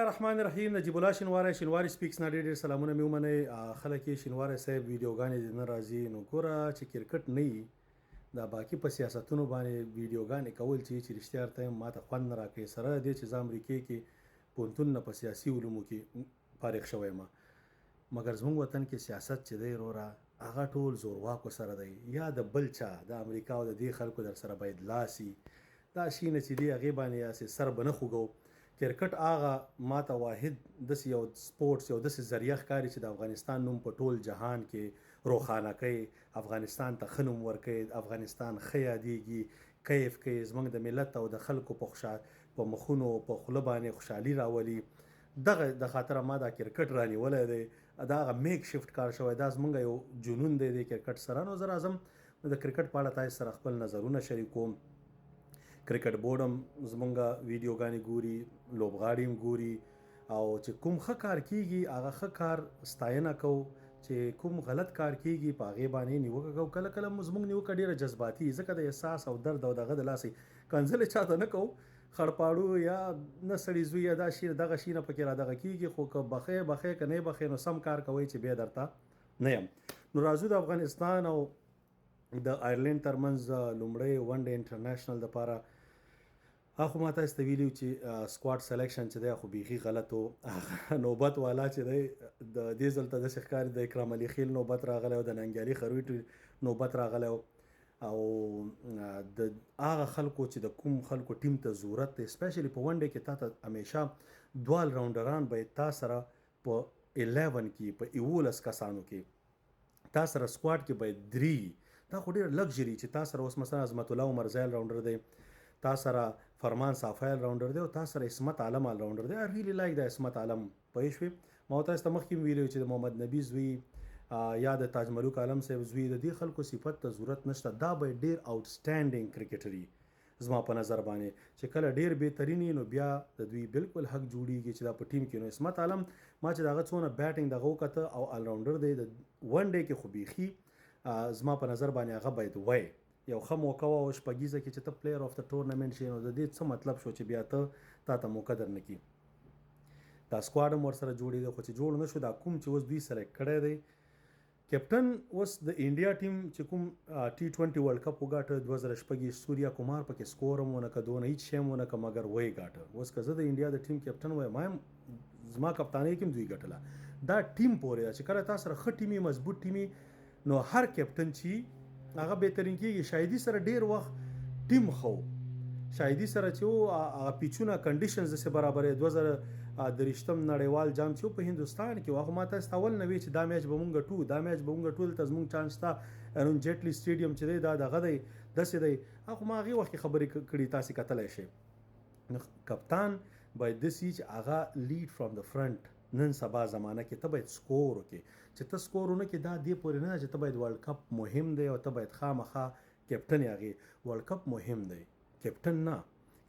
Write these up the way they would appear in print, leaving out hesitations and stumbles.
الله الرحمن الرحیم. نجیب الله شینواری سپیکس نه ډېر سلامونه مې ومنئ. خلک یې شینواری صاحب ویډیوګانې دې نه راځي. نو ګوره چې کرکټ نه وي دا باقي په سیاستونو باندې ویډیوګانې کول چې رښتیا ورته ما ته خوند نه راکوي. سره دې چې زه امریکې کې پوهنتون نه په سیاسي علومو کې فارغ شوی یم، مګر زموږ وطن کې سیاست چې دی وروره هغه ټول زورواکو سره دی، یا د بل چا د امریکا او د دې خلکو در سره باید لاسي دا شي نه چې دی هغې باندې یاسې سر به نه خوږو. کرکټ هغه ما ته واحد داسې یو سپورټس یو داسې ذریعه ښکاري چې د افغانستان نوم په ټول جهان کې روښانه کوي، افغانستان ته ښه نوم ورکوي، افغانستان ښه یادېږي، کیف کوي، زموږ د ملت او د خلکو په مخونو په خوله باندې خوشحالي راولي. دغه د خاطره ما دا کرکټ رانیولی دی، دا هغه میک شفت کار شوی، دا زموږ یو جنون دی د کرکټ سره. نو زه راځم د کرکټ په اړه تاسو سره خپل نظرونه شریکوم. کرکټ بورډ هم زمونږ ویډیوګانې ګوري، لوبغاړي هم ګوري، او چې کوم ښه کار کیږي هغه ښه کار ستاینه کوو، چې کوم غلط کار کیږي په هغې باندې نیوکه کوو. کله کله زموږ نیوکه ډېره جذباتي، ځکه د احساس او درد او دغه د لاسې کنځلې چاته نه کوو، خړپاړو یا نه سړي زوی یا دا شي دغه شي نه پکې را دغه کیږي. خو که بخې که نه بخې نو سم کار کوئ چې بیا درته نه یم. نو راځو د افغانستان او د آیرلینډ ترمنځ لومړی ون ډے انټرنیشنل دپاره اخو ما تاسو ته ویلي چې سکواډ سلیکشن چې دی خو بیخي غلط و. نوبت والا چې دی د دې ځل ته داسې ښکاري د اکرام علي خیل نوبت راغلی و، د ننګیالي خروي نوبت راغلی و، او د هغه خلکو چې د کوم خلکو ټیم ته ضرورت دی، اسپیشلی په ون ډے کې تا ته همیشه دوه راونډران باید تا سره په 11 کې په 11 کسانو کې تا سره سکواډ کې باید 3. دا خو ډېر لګژري چې تا سره اوس مثلا عظمت الله عمرزیل راونډر دی، تا سره فرمان صافیل راونډر دی، او تا سره عصمت عالم راونډر دی. آی ریلی لایک د عصمت عالم. پوه شوې؟ ما تاسو ته مخکې ویلي چې د محمد نبي زوی یا د تاج ملوک عالم صاحب زوی د دې خلکو صفت ته ضرورت نشته. دا به ډېر آوټسټینډینګ کرکټري زما په نظر باندې، چې کله ډېر بهترین نو بیا د دوی بالکل حق جوړیږي چې دا په ټیم کې. نو عصمت عالم ما چې دغه څونه بیټینګ دغه وکته او آلراونډر دی د ون ډے کې خو بیخي زما په نظر باندې هغه باید وای یو ښه موقع وه شپږیزه کې چې ته پلیر آف د ټورنمنټ شې، نو د دې څه مطلب شو چې بیا تا ته موقع در نه کړي. دا سکواډ هم ورسره جوړېده، خو چې جوړ نه شو دا کوم چې اوس دوی سلیکټ کړی دی کیپټن اوس د انډیا ټیم چې کوم T20 ورلډ کپ وګاټه 2006 سوریا کمار پکې سکور هم ونه که دونه هیڅ شی هم ونه که، مګر وی ګاټه. اوس که زه د انډیا د ټیم کیپټن وایم ما هم زما کپتانۍ کې هم دوی ګټله. دا ټیم پورې ده چې کله تا سره ښه ټیمي مضبوط ټیمي نو هر کیپټن چې هغه بهترین کېږي. شاهدي سره ډېر وخت ټیم خو شاهدي سره چې هغه پیچونه کنډیشنز داسې برابرې 2023 نړیوال جام چې په هندوستان کې هغه ما تاسو ته اول نه وی چې دا میچ به مونږ ګټو، دا میچ به مونږ ګټو، ته زمونږ چانس شته. ارون جیټلی سټیډیم چې دی دا دغه دی داسې دی. هغه ما هغې وخت کې خبرې کړي تاسې کتلی شئ. کپتان باید داسې چې هغه لیډ فرام د فرنٹ. نن سبا زمانه کې ته باید سکور وکړې، چې ته سکور ونه کړې دا دې پورې نه چې ته باید ورلډ کپ مهم دی او ته باید خامخا کیپټن یې. هغې ورلډ کپ مهم دی، کیپټن نه.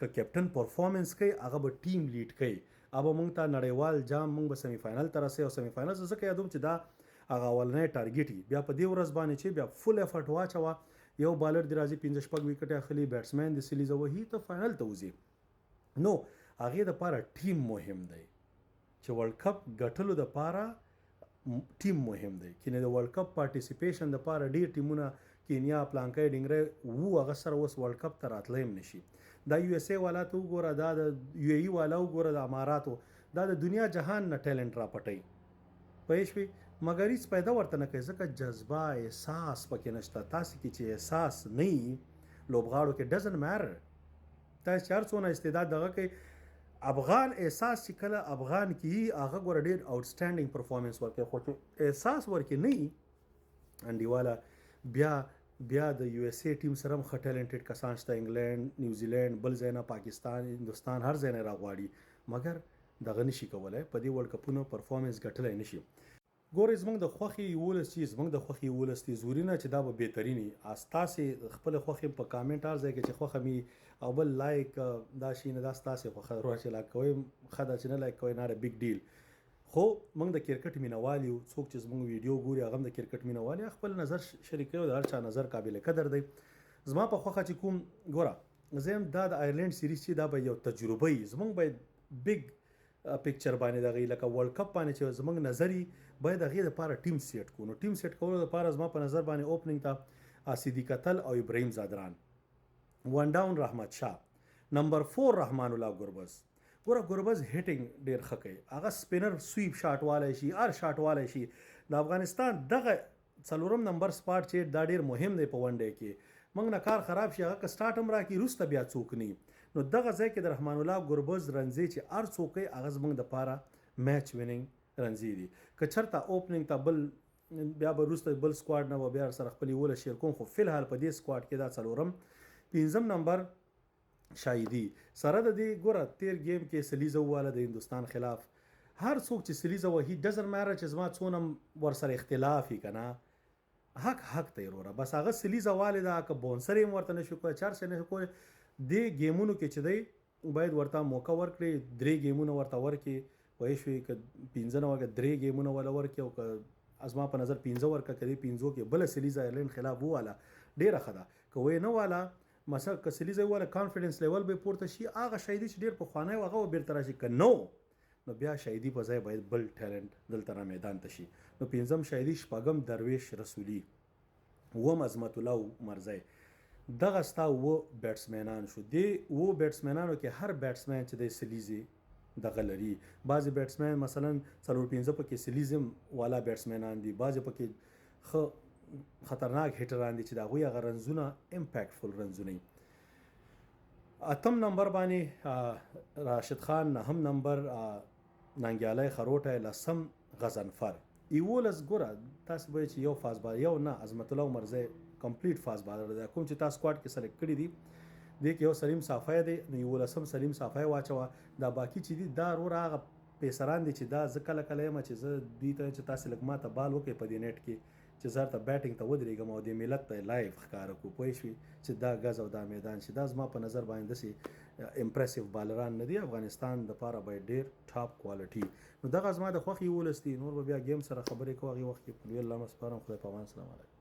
که کیپټن پرفارمنس کوي هغه به ټیم لیډ کوي، هغه به مونږ ته نړیوال جام مونږ به سیمی فاینل ته رسوي. او سیمی فاینل زه ځکه یادوم چې دا هغه اولنی ټارګیټ وي. بیا په دې ورځ باندې چې بیا فل افرټ واچوه، یو بالر دې راځي 15 وکټې اخلي، بیټسمین دې سیلیزه وهي، ته فاینل ته وځي. نو هغې دپاره ټیم مهم دی، چې ورلډ کپ ګټلو دپاره ټیم مهم دی. کینې د ورلډ کپ پارټیسیپیشن دپاره ډېر ټیمونه کینیا پلانکی ډنګری هغه سره اوس ورلډ کپ ته راتلی هم نشي. دا یو اس ای والا ته وګوره، دا د یو ای والا وګوره، د اماراتو دا د دنیا جهان نه ټیلنټ راپټوي. پوه شوې؟ مګر هېڅ پیدا ورته نه کوي، ځکه جذبه احساس پکې نشته. تاسې کې چې احساس نه وي لوبغاړو کې ډزنټ میټر، تاسې چې هر څونه استعداد دغه کوي. افغان احساس چې کله افغان کې هغه ګوره ډېر آوټسټینډینګ پرفارمنس ورکوي، خو چې احساس ورکې نه وي انډیواله بیا د یو اس ای ټیم سره هم ښه ټیلنټډ کسان شته، انګلینډ، نیوزیلینډ، بل ځای نه پاکستان، هندوستان، هر ځای نه راغواړي، مګر دغه نشي کولی په دې ورلډ کپونو پرفارمنس ګټلی نشي. ګورئ زموږ د خوښې 11 چې زموږ د خوښې 11 دي ضروري نه چې دا به بهترین وي. ستاسې خپله خوښې په کامنټ هر ځای کې چې خوښه مې او بل لایک دا شي نه، دا ستاسې خوښه روه چې لایک کوئ ښه ده، چې نه لایک کوئ ناټ ا بګ ډیل. خو موږ د کرکټ مینوال یو، څوک چې زموږ ویډیو ګوري هغه هم د کرکټ مینوال یا خپل نظر شریکوي او د هر چا نظر قابل قدر دی. زما په خوښه چې کوم ګوره زه هم دا د آیرلینډ سیریز چې دا به یو تجربه وي، زموږ باید بګ پکچر باندې دغه لکه ورلد کپ باندې چې زمونږ نظری باید هغې دپاره ټیم سیټ کړو نو ټیم سیټ کولو دپاره زما په نظر باندې اوپننګ ته صدیق اتل او ابراهیم زادران ون ډاون رحمت شاه نمبر 4 رحمان الله ګربز ګوره ګربز هیټینګ ډیر ښه کوي هغه سپینر سویپ شاټ والی شي هر شاټ والی شي د افغانستان دغه څلورم نمبر سپاټ چې دا ډیر مهم دی په ون ډے کې موږ نه کار خراب شي هغه که سټارټ هم راکړي وروسته بیا څوک نه نو دغه ځای کې د رحمان الله ګربز رنځي چې هر څوک کوي هغه زموږ دپاره میچ ویننګ رنځي دي که چېرته اوپننګ ته بل بیا به وروسته بل سکواډ نه به بیا سره خپل یوله شیر کوم خو فلحال په دې سکواډ کې دا څلورم پنځم نمبر شاهدي سره د دې ګوره تیر گیم کې سلیزه وواله د هندوستان خلاف هر څوک چې سلیزه وهي ډزنټ میټر چې زما څونه ورسره اختلاف وي که نه حق ته یې وروره بس هغه سلیزه والې ده که بونسر یې هم ورته نشو کولی چار شی نشو کولی دې گیمونو کې چې دی باید ورته موقع ورکړي 3 گیمونه ورته ورکړي پوه شوې که 15 نه وکړه 3 گیمونه ولا ورکړي او که زما په نظر 15 ورکړه که دې 15 کې بله سلیزه ایرلینډ خلاف وواله ډېره ښه ده که ویې نه واله مثلا که سلیزه وواله کانفیډنس لیول به پورته شي هغه شاهدي چې ډېر پخوانی و هغه به بیرته راشي که نو بیا شاهدي په ځای باید بل ټیلنټ دلته را میدان ته شي نو پنځم شاهدي شپږم درویش رسولي اووم عظمت الله مرزی دغه ستا اووه بیټسمینان شو دې اووه بیټسمینانو کې هر بیټسمین چې دی سلیزې دغه لري بعضې بیټسمین مثلا څلور پنځه پکې سلیزم والا بیټسمینان دي بعضې پکې ښه خطرناک هیټران دي چې د هغوی هغه رنزونه امپیکټفل رنزونه اتم نمبر باندې راشد خان نهم نمبر ننګیالی خروټی لسم غضنفر 11 ګوره تاسو به چې یو فاست بالر یو نه عظمت الله مرزی کمپلیټ فاست بالر دی کوم چې تاسو سکواډ کې سلیکټ کړي دي دې کې یو سلیم صافی دی نو 11 سلیم صافی واچوه دا باقي چې دي دا ورور هغه پیسران دي چې دا زه کله کله یم چې زه دوی ته چې تاسو لږ ماته بال وکړئ په دې نیټ کې چې زه ته بیټینګ ته ودرېږم او د ملت ته لایف ښکاره کړو پوه شوې چې دا ګز او دا میدان چې دا زما په نظر باندې داسې امپریسیو بالران نه دي افغانستان دپاره باید ډېر ټاپ کوالټي نو دغه زما د خوښې 11 دي نور به بیا ګیم سره خبرې کوو هغې وخت کې په لوی الله مه سپارم خدای په امان سلام علیکم